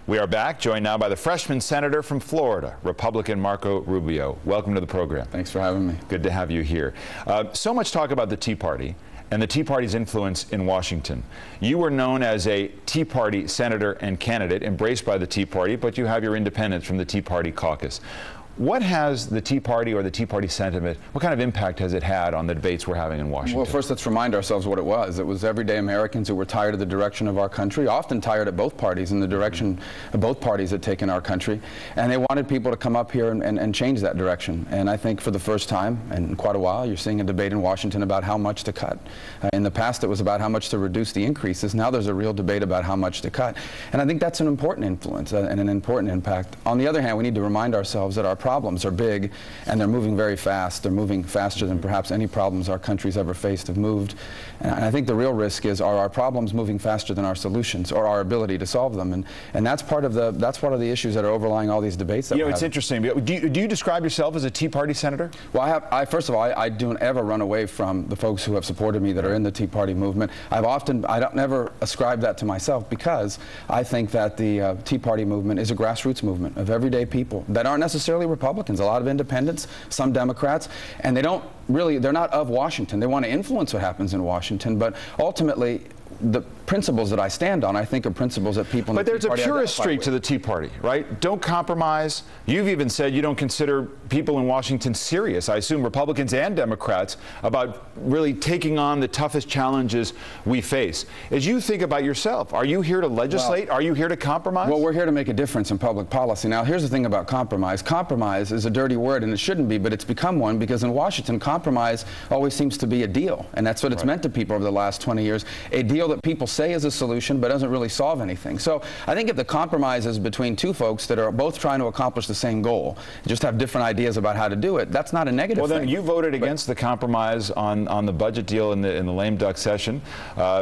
We are back, joined now by the freshman senator from Florida, Republican Marco Rubio. Welcome to the program. Thanks for having me. Good to have you here. So much talk about the Tea Party and the Tea Party's influence in Washington. You were known as a Tea Party senator and candidate, embraced by the Tea Party, but you have your independence from the Tea Party caucus. What has the Tea Party or the Tea Party sentiment, what kind of impact has it had on the debates we're having in Washington? Well, first let's remind ourselves what it was. It was everyday Americans who were tired of the direction of our country, often tired at both parties and the direction both parties had taken our country. And they wanted people to come up here and change that direction. And I think for the first time in quite a while, you're seeing a debate in Washington about how much to cut. In the past, it was about how much to reduce the increases. Now there's a real debate about how much to cut. And I think that's an important influence and an important impact. On the other hand, we need to remind ourselves that our problems are big and they're moving very fast. They're moving faster than perhaps any problems our country's ever faced have moved. And I think the real risk is, are our problems moving faster than our solutions or our ability to solve them? And that's part of the issues that are overlying all these debates. That it's interesting. Do you describe yourself as a Tea Party senator? Well, first of all, I don't ever run away from the folks who have supported me that are in the Tea Party movement. I don't never ascribe that to myself because I think that the Tea Party movement is a grassroots movement of everyday people that aren't necessarily Republicans. A lot of independents, some Democrats, and they're not of Washington. They want to influence what happens in Washington, but ultimately the principles that I stand on, I think, are principles that people in the Tea Party identify with. But there's a purist streak to the Tea Party, right? Don't compromise. You've even said you don't consider people in Washington serious, I assume Republicans and Democrats, about really taking on the toughest challenges we face. As you think about yourself, are you here to legislate? Are you here to compromise? Well, we're here to make a difference in public policy. Now, here's the thing about compromise. Compromise is a dirty word, and it shouldn't be, but it's become one because in Washington, compromise always seems to be a deal, and that's what it's meant to people over the last 20 years, a deal that people say is a solution but doesn't really solve anything. So I think if the compromise is between two folks that are both trying to accomplish the same goal, just have different ideas about how to do it, that's not a negative thing. Well, then you voted against the compromise on the budget deal in the lame duck session.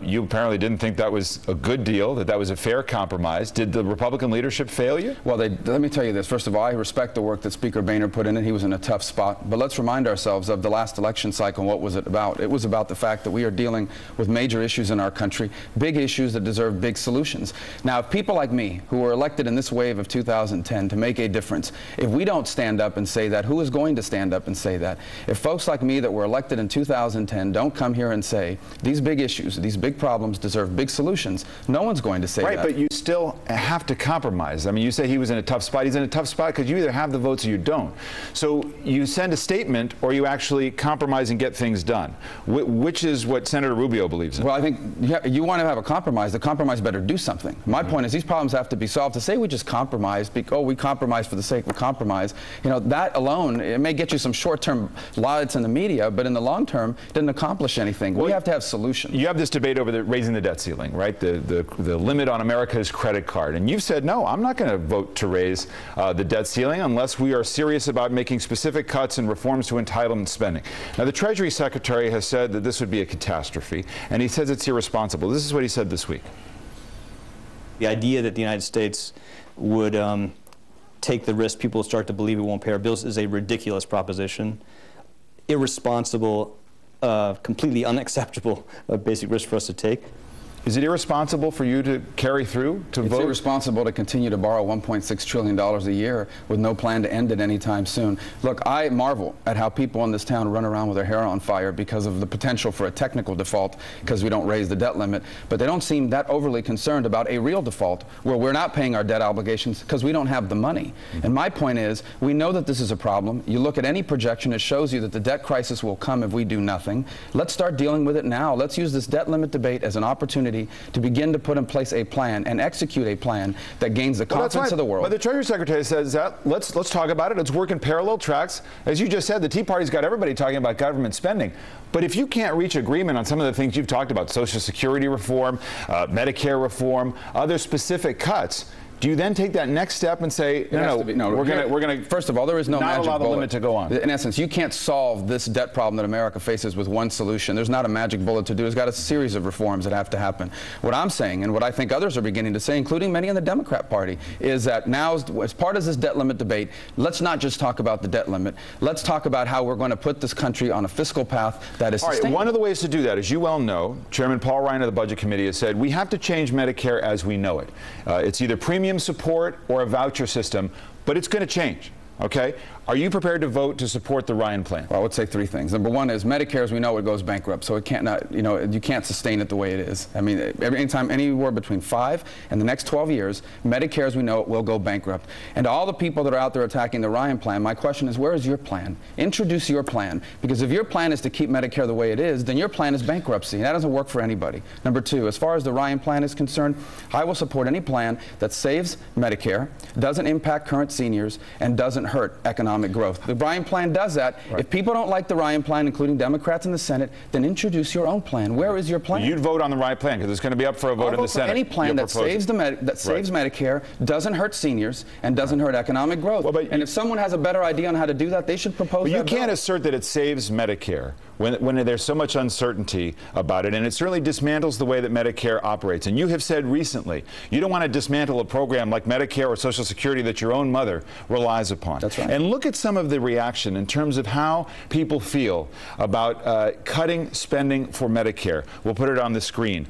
You apparently didn't think that was a good deal, that was a fair compromise. Did the Republican leadership fail you? Well, let me tell you this. First of all, I respect the work that Speaker Boehner put in it. He was in a tough spot. But let's remind ourselves of the last election cycle and what was it about. It was about the fact that we are dealing with major issues in our country, big issues that deserve big solutions. Now, if people like me, who were elected in this wave of 2010 to make a difference, if we don't stand up and say that, who is going to stand up and say that? If folks like me that were elected in 2010 don't come here and say, these big issues, these big problems deserve big solutions, no one's going to say that. Right, but you still have to compromise. I mean, you say he was in a tough spot. He's in a tough spot because you either have the votes or you don't. So you send a statement or you actually compromise and get things done. Which is what Senator Rubio believes in. Well, I think you want to have a compromise. The compromise better do something. My point is these problems have to be solved. To say we just compromise, we compromise for the sake of compromise, that alone, it may get you some short-term lauds in the media, but in the long term, it doesn't accomplish anything. We have to have solutions. You have this debate over raising the debt ceiling, right? The limit on America's credit card. And you've said, no, I'm not going to vote to raise the debt ceiling unless we are serious about making specific cuts and reforms to entitlement spending. Now, the Treasury Secretary has said that this would be a catastrophe, and he says it's irresponsible. This is what he said this week. The idea that the United States would take the risk people start to believe it won't pay our bills is a ridiculous proposition, irresponsible, completely unacceptable basic risk for us to take. Is it irresponsible for you to carry through, to vote? It's irresponsible to continue to borrow $1.6 trillion a year with no plan to end it anytime soon. Look, I marvel at how people in this town run around with their hair on fire because of the potential for a technical default because we don't raise the debt limit, but they don't seem that overly concerned about a real default where we're not paying our debt obligations because we don't have the money. And my point is, we know that this is a problem. You look at any projection, it shows you that the debt crisis will come if we do nothing. Let's start dealing with it now. Let's use this debt limit debate as an opportunity to begin to put in place a plan and execute a plan that gains the confidence of the world. But the Treasury Secretary says that let's talk about it. Let's work in parallel tracks. As you just said, the Tea Party's got everybody talking about government spending. But if you can't reach agreement on some of the things you've talked about, Social Security reform, Medicare reform, other specific cuts, do you then take that next step and say, no, we're going to first of all, there is no magic allow the bullet. limit to go on? In essence, you can't solve this debt problem that America faces with one solution. There's not a magic bullet to do. There's got a series of reforms that have to happen. What I'm saying, and what I think others are beginning to say, including many in the Democrat Party, is that now, as part of this debt limit debate, let's not just talk about the debt limit. Let's talk about how we're going to put this country on a fiscal path that is sustainable. All right, one of the ways to do that, as you well know, Chairman Paul Ryan of the Budget Committee has said, we have to change Medicare as we know it. It's either premium premium support or a voucher system, but it's going to change. Okay? Are you prepared to vote to support the Ryan plan? Well, I would say three things. Number one is Medicare, as we know, it goes bankrupt, so it can't not, you know, you can't sustain it the way it is. I mean, anytime, anywhere between 5 and the next 12 years, Medicare, as we know, it will go bankrupt. And all the people that are out there attacking the Ryan plan, my question is, where is your plan? Introduce your plan, because if your plan is to keep Medicare the way it is, then your plan is bankruptcy, and that doesn't work for anybody. Number two, as far as the Ryan plan is concerned, I will support any plan that saves Medicare, doesn't impact current seniors, and doesn't hurt economic growth. The Ryan plan does that. Right. If people don't like the Ryan plan, including Democrats in the Senate, then introduce your own plan. Where is your plan? You'd vote on the Ryan plan because it's going to be up for a vote in the Senate. Any plan that saves Medicare, doesn't hurt seniors, and doesn't hurt economic growth. Well, and if someone has a better idea on how to do that, they should propose that. You can't assert that it saves Medicare when there's so much uncertainty about it, and it certainly dismantles the way that Medicare operates. And you have said recently you don't want to dismantle a program like Medicare or Social Security that your own mother relies upon. That's right. And look at some of the reaction in terms of how people feel about cutting spending for Medicare. We'll put it on the screen.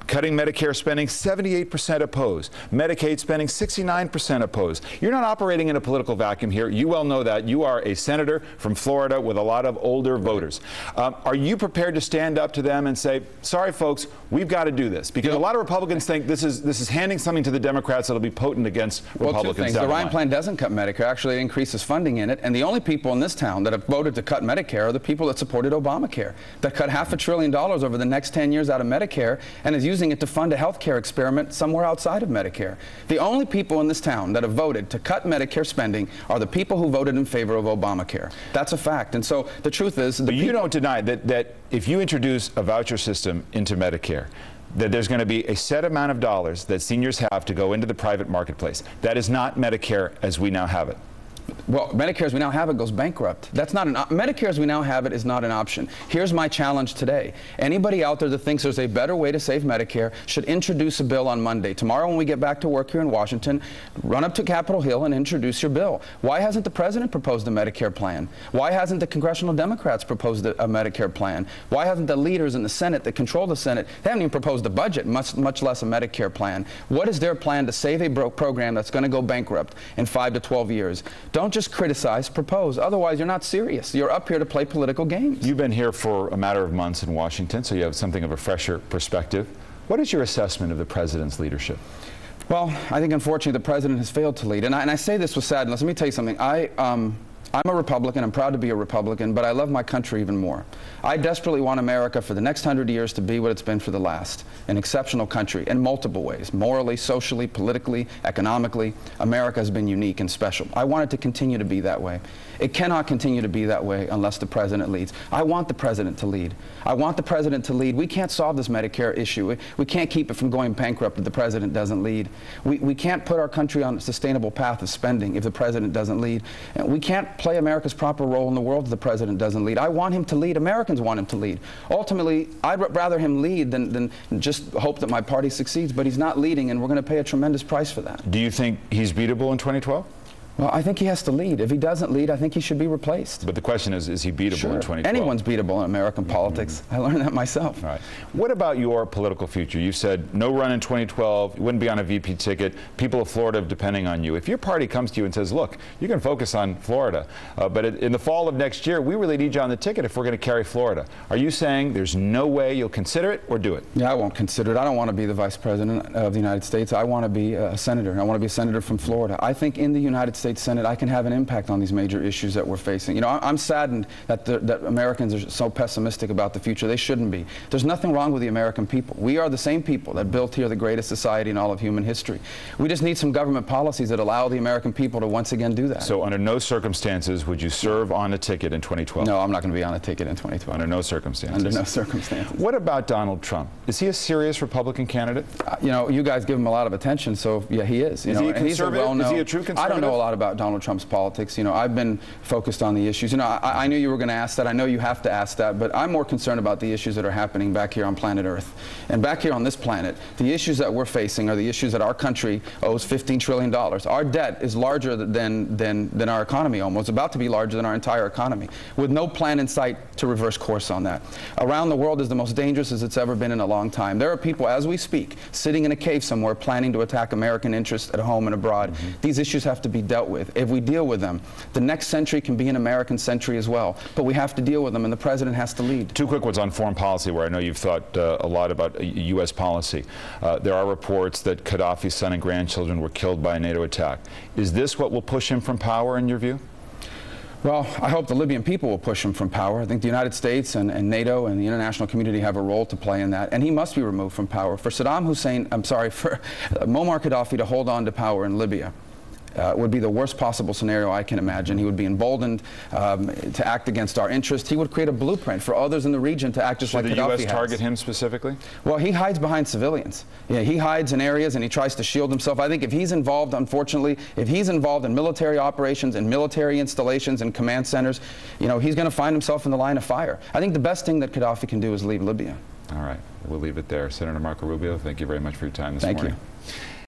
Cutting Medicare spending, 78% opposed. Medicaid spending, 69% opposed. You're not operating in a political vacuum here. You well know that. You are a senator from Florida with a lot of older voters. Are you prepared to stand up to them and say, sorry, folks, we've got to do this? Because a lot of Republicans think this is handing something to the Democrats that will be potent against Republicans. Well, two things. The Ryan plan doesn't cut Medicare. Actually, it increases funding in it. And the only people in this town that have voted to cut Medicare are the people that supported Obamacare, that cut $500 billion over the next 10 years out of Medicare and is using it to fund a health care experiment somewhere outside of Medicare. The only people in this town that have voted to cut Medicare spending are the people who voted in favor of Obamacare. That's a fact. And so the truth is... But you don't deny that if you introduce a voucher system into Medicare, that there's going to be a set amount of dollars that seniors have to go into the private marketplace. That is not Medicare as we now have it. Well, Medicare as we now have it goes bankrupt. That's not Medicare as we now have it is not an option. Here's my challenge today. Anybody out there that thinks there's a better way to save Medicare should introduce a bill on Monday. Tomorrow when we get back to work here in Washington, run up to Capitol Hill and introduce your bill. Why hasn't the president proposed a Medicare plan? Why hasn't the congressional Democrats proposed a Medicare plan? Why haven't the leaders in the Senate that control the Senate, they haven't even proposed a budget, much less a Medicare plan? What is their plan to save a program that's going to go bankrupt in 5 to 12 years? Don't just criticize, propose. Otherwise, you're not serious. You're up here to play political games. You've been here for a matter of months in Washington, so you have something of a fresher perspective. What is your assessment of the president's leadership? Well, I think, unfortunately, the president has failed to lead. And I say this with sadness. Let me tell you something. I'm a Republican. I'm proud to be a Republican, but I love my country even more. I desperately want America for the next 100 years to be what it's been for the last, an exceptional country in multiple ways, morally, socially, politically, economically. America has been unique and special. I want it to continue to be that way. It cannot continue to be that way unless the president leads. I want the president to lead. I want the president to lead. We can't solve this Medicare issue. We can't keep it from going bankrupt if the president doesn't lead. We can't put our country on a sustainable path of spending if the president doesn't lead. And we can't play America's proper role in the world if the president doesn't lead. I want him to lead. Americans want him to lead. Ultimately, I'd rather him lead than just hope that my party succeeds, but he's not leading, and we're going to pay a tremendous price for that. Do you think he's beatable in 2012? Well, I think he has to lead. If he doesn't lead, I think he should be replaced. But the question is he beatable in 2012? Anyone's beatable in American politics. I learned that myself. All right. What about your political future? You said no run in 2012. You wouldn't be on a VP ticket. People of Florida depending on you. If your party comes to you and says, look, you can focus on Florida, but in the fall of next year, we really need you on the ticket if we're going to carry Florida. Are you saying there's no way you'll consider it or do it? Yeah, I won't consider it. I don't want to be the Vice President of the United States. I want to be a senator. I want to be a senator from Florida. I think in the United States Senate, I can have an impact on these major issues that we're facing. You know, I'm saddened that Americans are so pessimistic about the future. They shouldn't be. There's nothing wrong with the American people. We are the same people that built here the greatest society in all of human history. We just need some government policies that allow the American people to once again do that. So under no circumstances would you serve on a ticket in 2012? No, I'm not going to be on a ticket in 2012. Under no circumstances? Under no circumstances. What about Donald Trump? Is he a serious Republican candidate? You know, you guys give him a lot of attention, so yeah, he is. Is he a conservative? Is he a true conservative? I don't know a lot lot about Donald Trump's politics. You know, I've been focused on the issues. You know, I knew you were going to ask that. I know you have to ask that, but I'm more concerned about the issues that are happening back here on planet Earth. And back here on this planet, the issues that we're facing are the issues that our country owes $15 trillion. Our debt is larger than our economy almost, about to be larger than our entire economy, with no plan in sight to reverse course on that. Around the world is the most dangerous as it's ever been in a long time. There are people, as we speak, sitting in a cave somewhere planning to attack American interests at home and abroad. These issues have to be dealt with. If we deal with them, the next century can be an American century as well. But we have to deal with them, and the president has to lead. Two quick ones on foreign policy, where I know you've thought a lot about U.S. policy. There are reports that Gaddafi's son and grandchildren were killed by a NATO attack. Is this what will push him from power, in your view? Well, I hope the Libyan people will push him from power. I think the United States and NATO and the international community have a role to play in that, and he must be removed from power. For Saddam Hussein, for Muammar Gaddafi to hold on to power in Libya would be the worst possible scenario I can imagine. He would be emboldened to act against our interests. He would create a blueprint for others in the region to act just like Gaddafi has. Should the U.S. target him specifically? Well, he hides behind civilians. Yeah, he hides in areas and he tries to shield himself. I think if he's involved, unfortunately, if he's involved in military operations and military installations and command centers, you know, he's going to find himself in the line of fire. I think the best thing that Gaddafi can do is leave Libya. All right. We'll leave it there. Senator Marco Rubio, thank you very much for your time this morning. Thank you.